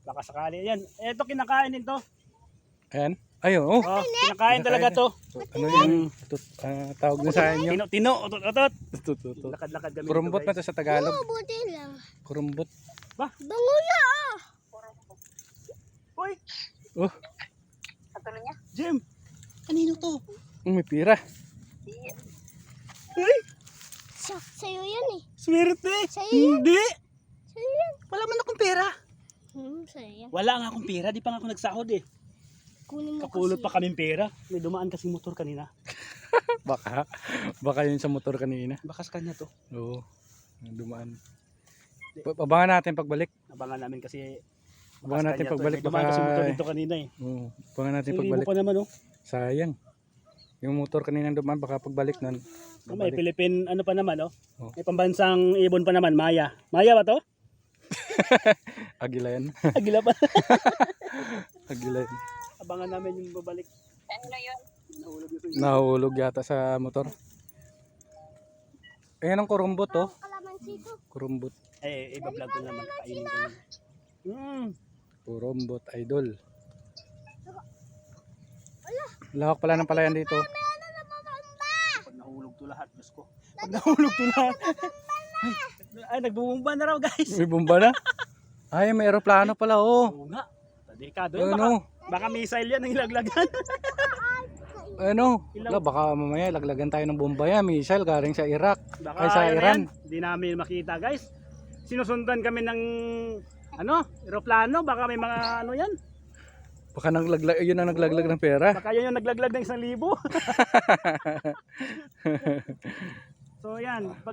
Baka sakali. Yan. Ito kinakain nito. Ayan. Ayun, oh. Oh, kinakain talaga to. Ano yan? Tawag na sa inyo. Tino, otot. Tutot. Lakad-lakad kami. Kurumbot dito, na to sa Tagalog. Buti lang. Kurumbot. Ba? Bango na ah. Hoy, Oh, Jim. Kanino to? may pira. Hoy, Sa'yo yan eh. swerte. Sa'yo yan. Hindi. Sa'yo yan. Wala man akong pera. Sa'yo yan. Wala nga akong pera. Di pa nga ako nagsahod eh. Kunin mo Kapulot kasi. pa kaming pera. May dumaan kasing motor kanina. Baka yun sa motor kanina. Baka sa kanya to. Oo. Dumaan. Abangan natin pagbalik. Abangan namin kasi. Abangan natin pagbalik. May dumaan kasing motor dito kanina eh. Oo. Abangan natin Silibo pagbalik. pa naman oh. Sayang. Yung motor kanina dumaan, baka pagbalik nun. May Philippine ano pa naman oh. Oh. May pambansang ibon pa naman. Maya. Maya ba to? Agila yan. Agila pa. Agila yan. Abangan namin yung babalik. Ano yun? Nahulog yung Nahulog yata sa motor. Ayan ang kurumbot oh. Kalamansi ko. Kurumbot. Iba-vlog ko naman. Kainin ko naman. Kurumbot idol. Lahok pala ng palayan dito. Pag nahulog to lahat, Diyos ko. Pag nahulog to lahat. Ay, nagbubumba na raw guys. May bomba na. Ay, may aeroplano pala oh. Oo nga. Delikado yun. Ano? Baka missile yan ang ilaglagan. Ano? Wala, baka mamaya laglagan tayo ng bomba yan. Missile galing sa Iraq. Baka Ay, sa yun Iran. yan. Hindi namin makita guys. Sinusundan kami ng aeroplano. Baka may mga ano yan. Baka yun ang naglaglag ng pera. Baka yun yung naglaglag ng 1,000. So yan. Pag